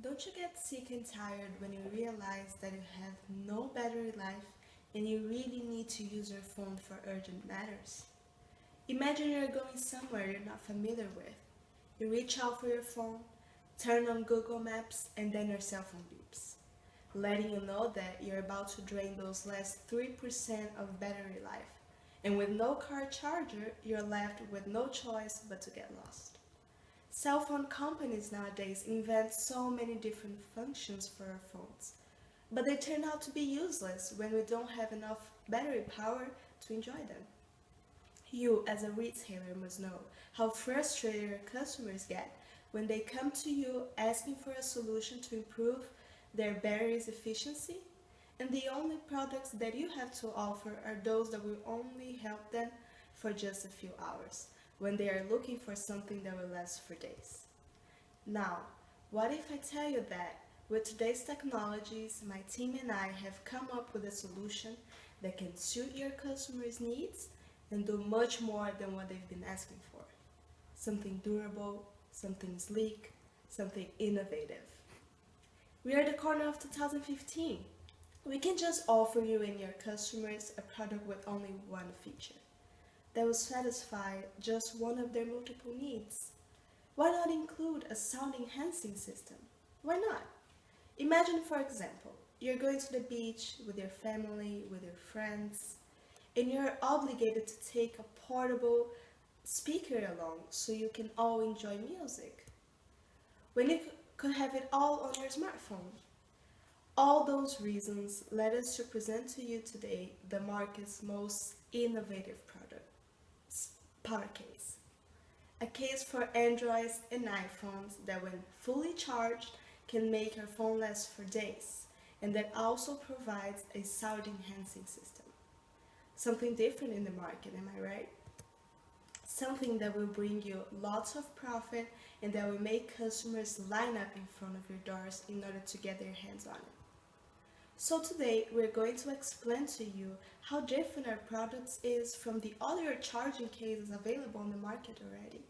Don't you get sick and tired when you realize that you have no battery life and you really need to use your phone for urgent matters? Imagine you're going somewhere you're not familiar with. You reach out for your phone, turn on Google Maps, and then your cell phone beeps, letting you know that you're about to drain those last 3% of battery life. And with no car charger, you're left with no choice but to get lost. Cell phone companies nowadays invent so many different functions for our phones, but they turn out to be useless when we don't have enough battery power to enjoy them. You, as a retailer, must know how frustrated your customers get when they come to you asking for a solution to improve their battery's efficiency, and the only products that you have to offer are those that will only help them for just a few hours, when they are looking for something that will last for days. Now, what if I tell you that with today's technologies, my team and I have come up with a solution that can suit your customers' needs and do much more than what they've been asking for? Something durable, something sleek, something innovative. We are the corner of 2015. We can just offer you and your customers a product with only one feature that will satisfy just one of their multiple needs. Why not include a sound enhancing system? Why not? Imagine, for example, you're going to the beach with your family, with your friends, and you're obligated to take a portable speaker along so you can all enjoy music, when you could have it all on your smartphone. All those reasons led us to present to you today the market's most innovative product, Power Case. A case for Androids and iPhones that when fully charged can make your phone last for days, and that also provides a sound enhancing system. Something different in the market, am I right? Something that will bring you lots of profit and that will make customers line up in front of your doors in order to get their hands on it. So today we're going to explain to you how different our products is from the other charging cases available on the market already,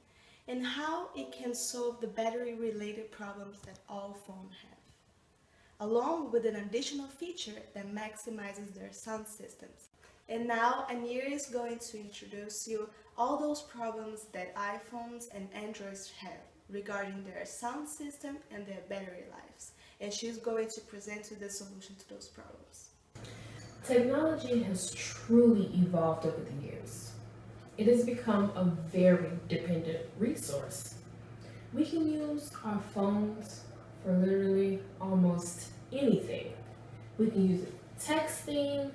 and how it can solve the battery related problems that all phones have, along with an additional feature that maximizes their sound systems. And now Anir is going to introduce you all those problems that iPhones and Androids have regarding their sound system and their battery lives. And she's going to present you the solution to those problems. Technology has truly evolved over the years. It has become a very dependent resource. We can use our phones for literally almost anything. We can use it for texting,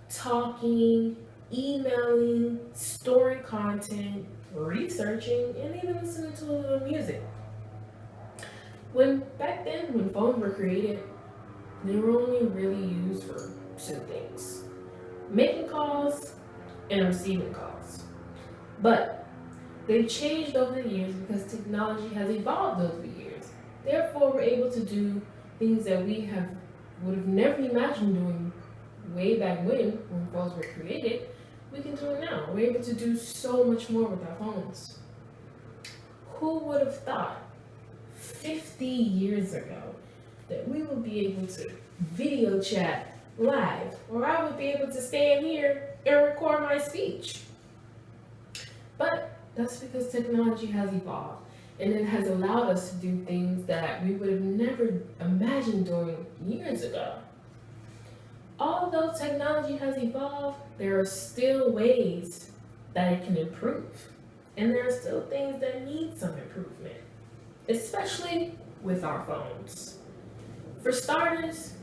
talking, emailing, storing content, researching, and even listening to a little music. Back then, when phones were created, they were only really used for two things: making calls and receiving calls. But they've changed over the years because technology has evolved over the years. Therefore, we're able to do things that would have never imagined doing way back when phones were created. We can do it now. We're able to do so much more with our phones. Who would have thought 50 years ago that we would be able to video chat live, or I would be able to stand here and record my speech? But that's because technology has evolved, and it has allowed us to do things that we would have never imagined doing years ago. Although technology has evolved, there are still ways that it can improve, and there are still things that need some improvement, especially with our phones. For starters,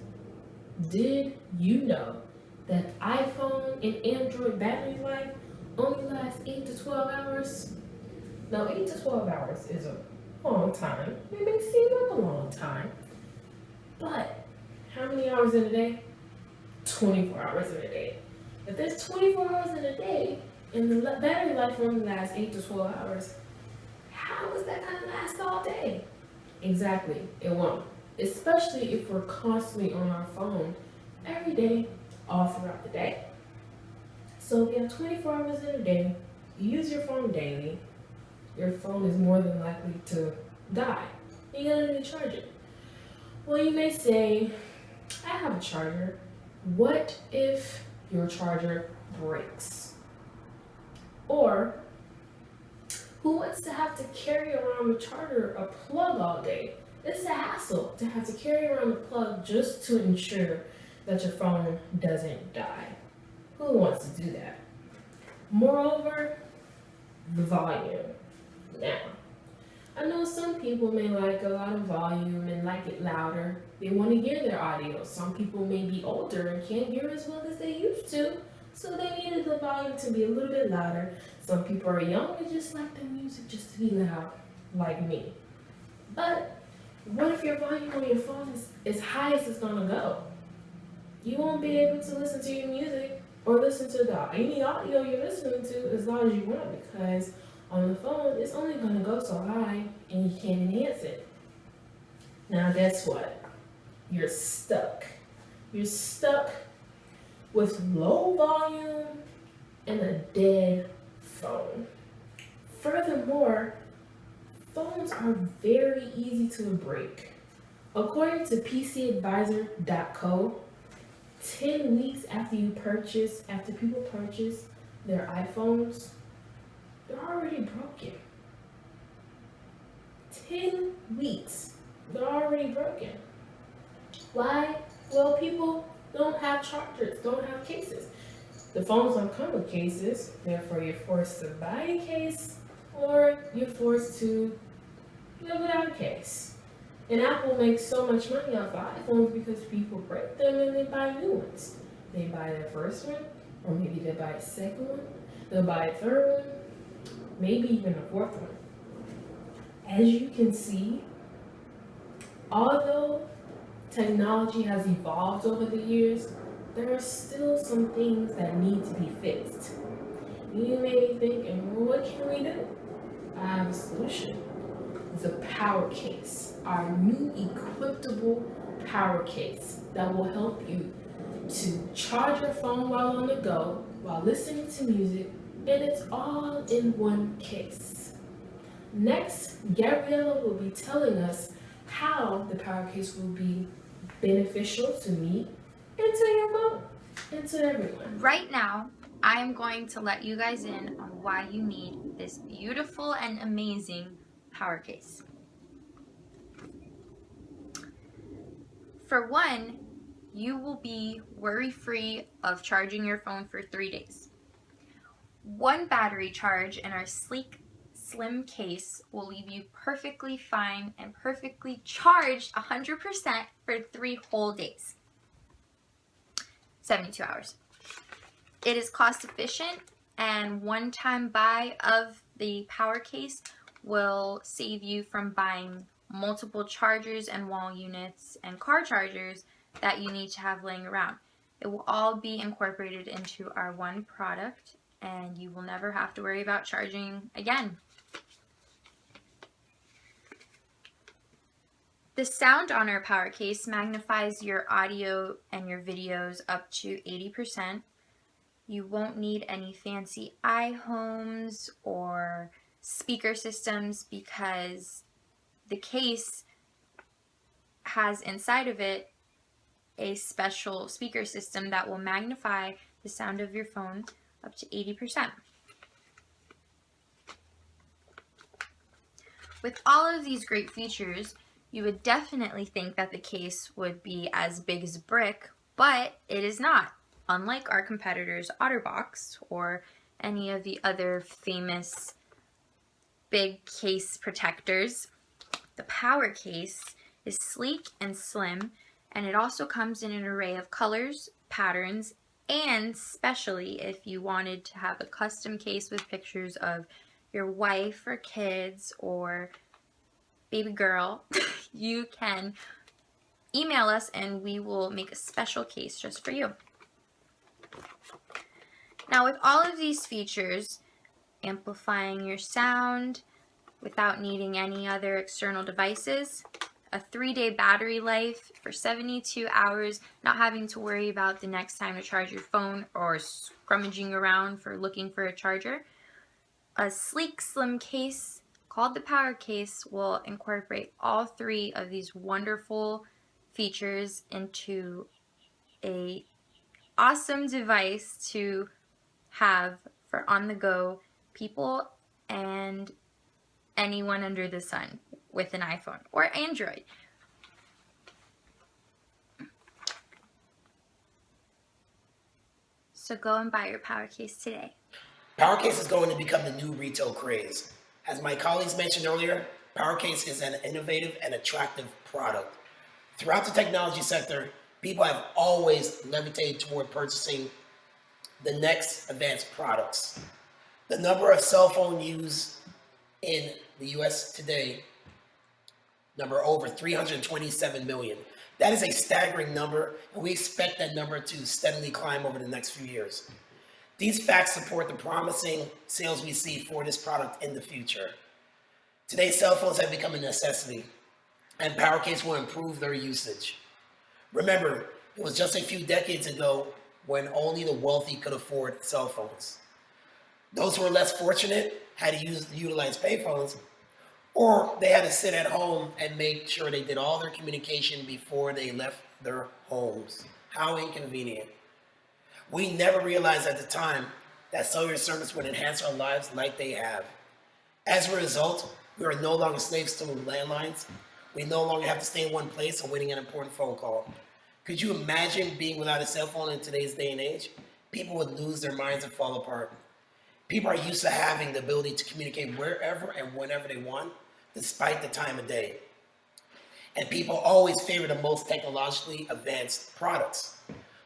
did you know that iPhone and Android battery life only lasts 8 to 12 hours? Now, 8 to 12 hours is a long time. It may seem like a long time, but how many hours in a day? 24 hours in a day. If there's 24 hours in a day and the battery life only lasts 8 to 12 hours, how is that going to last all day? Exactly, it won't. Especially if we're constantly on our phone every day, all throughout the day. So if you have 24 hours in a day, you use your phone daily, your phone is more than likely to die. You're going to need to charge it. Well, you may say, I have a charger. What if your charger breaks? Or, who wants to have to carry around the charger, a plug all day? It's a hassle to have to carry around the plug just to ensure that your phone doesn't die. Who wants to do that? Moreover, the volume. Now, I know some people may like a lot of volume and like it louder. They want to hear their audio. Some people may be older and can't hear as well as they used to, so they needed the volume to be a little bit louder. Some people are young and just like the music just to be loud, like me. But what if your volume on your phone is as high as it's gonna go? You won't be able to listen to your music or listen to any audio you're listening to as loud as you want, because on the phone it's only gonna go so high and you can't enhance it. Now guess what? You're stuck. You're stuck with low volume and a dead phone. Furthermore, phones are very easy to break. According to PCadvisor.co, 10 weeks after people purchase their iPhones, they're already broken. 10 weeks, they're already broken. Why? Well, people don't have chargers, don't have cases. The phones don't come with cases, therefore you're forced to buy a case or you're forced to live without a case. And Apple makes so much money off of iPhones because people break them and they buy new ones. They buy their first one, or maybe they buy a second one, they'll buy a third one, maybe even a fourth one. As you can see, although technology has evolved over the years, there are still some things that need to be fixed. You may be thinking, well, what can we do? I have a solution. The power case, our new equipable power case that will help you to charge your phone while on the go, while listening to music, and it's all in one case. Next, Gabriella will be telling us how the power case will be beneficial to me and to your phone and to everyone. Right now, I'm going to let you guys in on why you need this beautiful and amazing power case. For one, you will be worry-free of charging your phone for 3 days. One battery charge in our sleek, slim case will leave you perfectly fine and perfectly charged 100% for 3 whole days. 72 hours. It is cost efficient, and one-time buy of the power case will save you from buying multiple chargers and wall units and car chargers that you need to have laying around. It will all be incorporated into our one product, and you will never have to worry about charging again. The sound on our power case magnifies your audio and your videos up to 80%. You won't need any fancy iHomes or speaker systems because the case has inside of it a special speaker system that will magnify the sound of your phone up to 80%. With all of these great features, you would definitely think that the case would be as big as a brick, but it is not. Unlike our competitors OtterBox or any of the other famous big case protectors, the power case is sleek and slim, and it also comes in an array of colors, patterns, and especially if you wanted to have a custom case with pictures of your wife or kids or baby girl, you can email us and we will make a special case just for you. Now, with all of these features, amplifying your sound without needing any other external devices, a 3-day battery life for 72 hours, not having to worry about the next time to charge your phone or scrummaging around for looking for a charger, a sleek, slim case called the Power Case will incorporate all 3 of these wonderful features into a awesome device to have for on-the-go people and anyone under the sun with an iPhone or Android. So go and buy your power case today. PowerCase is going to become the new retail craze. As my colleagues mentioned earlier, PowerCase is an innovative and attractive product. Throughout the technology sector, people have always levitated toward purchasing the next advanced products. The number of cell phone use in the US today number over 327 million. That is a staggering number, and we expect that number to steadily climb over the next few years. These facts support the promising sales we see for this product in the future. Today, cell phones have become a necessity, and PowerCase will improve their usage. Remember, it was just a few decades ago when only the wealthy could afford cell phones. Those who were less fortunate had to utilize payphones, or they had to sit at home and make sure they did all their communication before they left their homes. How inconvenient. We never realized at the time that cellular service would enhance our lives like they have. As a result, we are no longer slaves to landlines. We no longer have to stay in one place awaiting an important phone call. Could you imagine being without a cell phone in today's day and age? People would lose their minds and fall apart. People are used to having the ability to communicate wherever and whenever they want, despite the time of day. And people always favor the most technologically advanced products.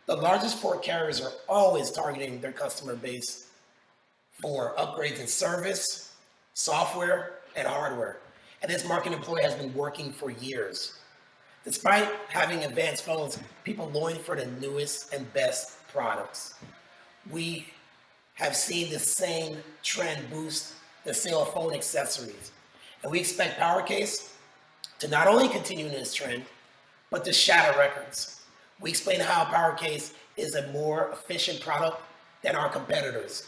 The largest four carriers are always targeting their customer base for upgrades in service, software, and hardware. And this marketing employee has been working for years. Despite having advanced phones, people loin for the newest and best products. We have seen the same trend boost the sale of phone accessories. And we expect PowerCase to not only continue in this trend, but to shatter records. We explain how PowerCase is a more efficient product than our competitors.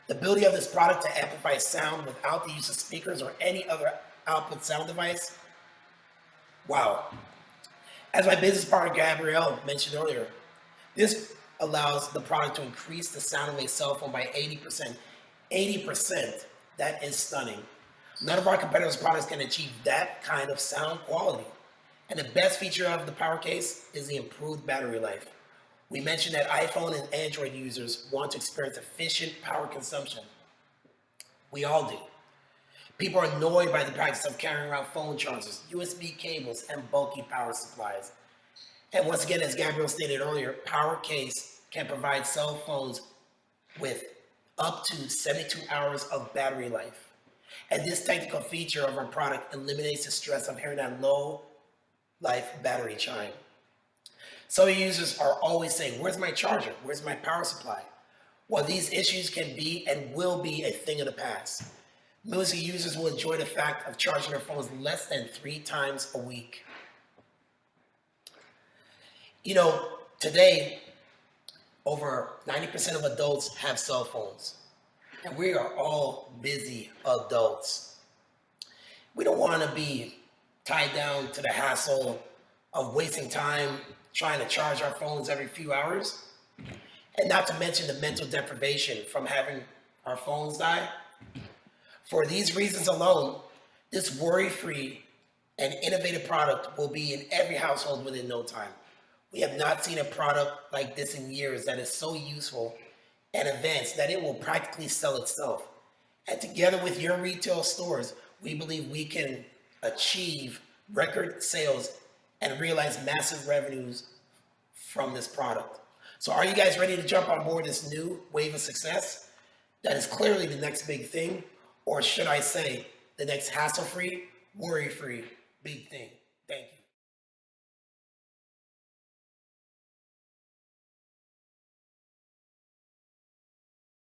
The ability of this product to amplify sound without the use of speakers or any other output sound device. Wow. As my business partner Gabrielle mentioned earlier, this allows the product to increase the sound of a cell phone by 80%. 80%, that is stunning. None of our competitors' products can achieve that kind of sound quality. And the best feature of the PowerCase is the improved battery life. We mentioned that iPhone and Android users want to experience efficient power consumption. We all do. People are annoyed by the practice of carrying around phone chargers, USB cables, and bulky power supplies. And once again, as Gabrielle stated earlier, PowerCase can provide cell phones with up to 72 hours of battery life. And this technical feature of our product eliminates the stress of hearing that low life battery chime. So users are always saying, where's my charger? Where's my power supply? Well, these issues can be and will be a thing of the past. Most users will enjoy the fact of charging their phones less than 3 times a week. You know, today, over 90% of adults have cell phones. And we are all busy adults. We don't want to be tied down to the hassle of wasting time trying to charge our phones every few hours. And not to mention the mental deprivation from having our phones die. For these reasons alone, this worry-free and innovative product will be in every household within no time. We have not seen a product like this in years that is so useful and advanced that it will practically sell itself. And together with your retail stores, we believe we can achieve record sales and realize massive revenues from this product. So are you guys ready to jump on board this new wave of success? That is clearly the next big thing, or should I say, the next hassle-free, worry-free big thing. Thank you.